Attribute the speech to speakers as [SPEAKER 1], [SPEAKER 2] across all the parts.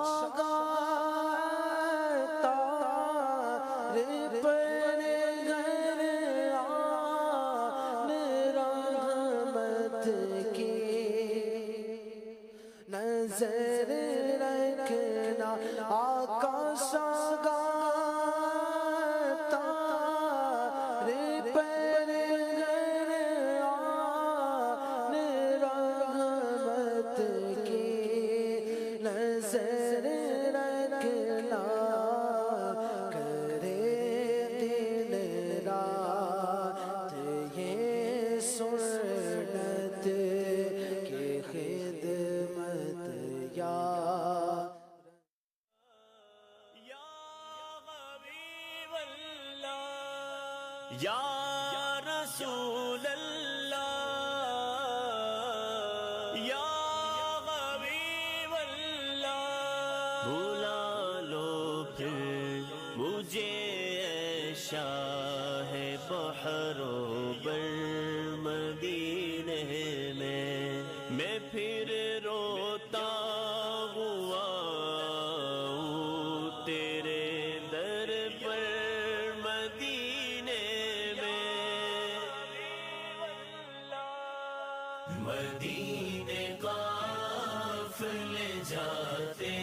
[SPEAKER 1] شاگاتا پر گھر آن رحمت کی نظر رکھنا آقا شاگاتا پر گھر آن رحمت کی نظر رکھنا کرے دن رات یہ سنت کی خدمت یا
[SPEAKER 2] حبیب اللہ یا رسول اللہ یا حبیب اللہ بلا لو پھر مجھے اے شاہ بحر و بر مدینے میں پھر روتا ہوا تیرے در پر مدینے میں مدینے قافلے جاتے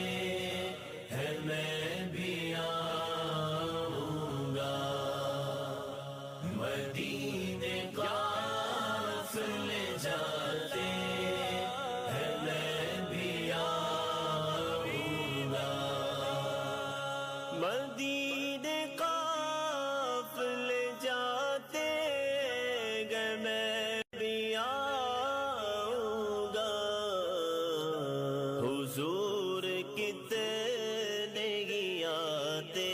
[SPEAKER 2] ہیں میں بھی آؤں گا مدینے قافلے جاتے ہیں میں بھی آؤں گا مدینے قافلے جاتے گئے میں بھی آؤں گا حضور کتنے ہی آتے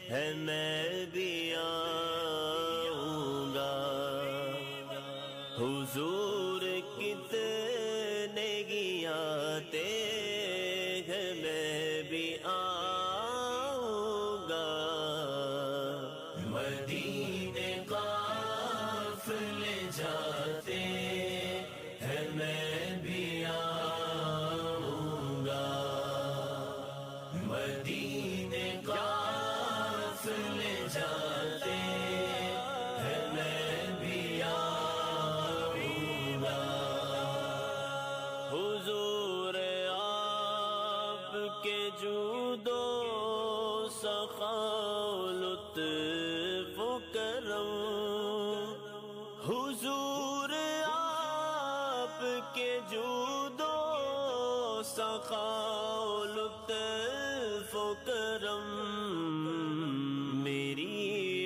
[SPEAKER 2] ہیں میں بھی آؤں گا حضور کتنے ہی آتے ہیں میں بھی آؤں گا مدینے قافلے جاتے ہیں میں بھی آؤں گا مدینے قافلے جاتے ہیں میں بھی آؤں گا حضور آپ کے جود و سخا لطف و کرم حضور آپ کے جود و سخا لطف و کرم میری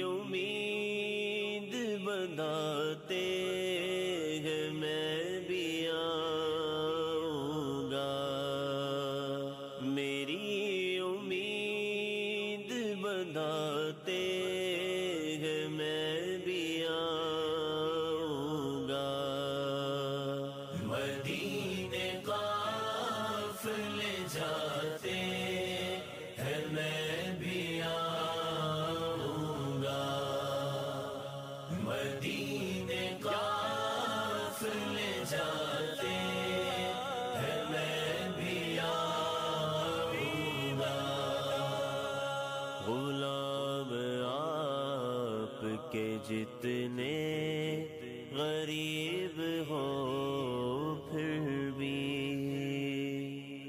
[SPEAKER 2] امید بندھاتے ہیں میں بھی آؤں گا میری امید بندھاتے ہیں میں بھی آؤں گا مدینے قافلے جاتے ہیں میں بھی آؤں گا مدینے قافلے جاتے ہیں میں بھی آؤں گا غلام آپ کے جتنے غریب ہو پھر بھی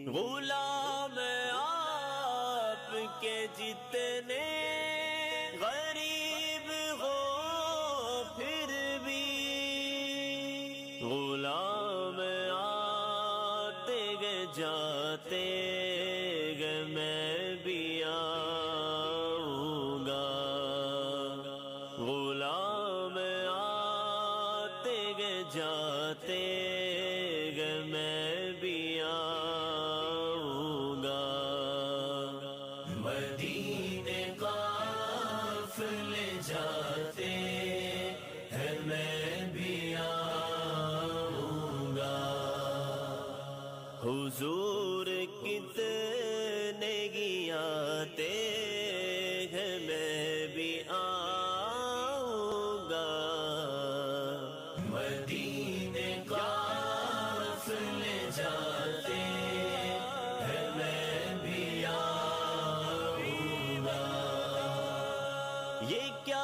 [SPEAKER 2] غلام آپ کے جتنے غریب ہو پھر بھی غلام آتے گئے جاتے گئے میں بھی آؤں گا غلام آتے گئے جاتے گئے میں بھی آؤں گا مدینے یہ کیا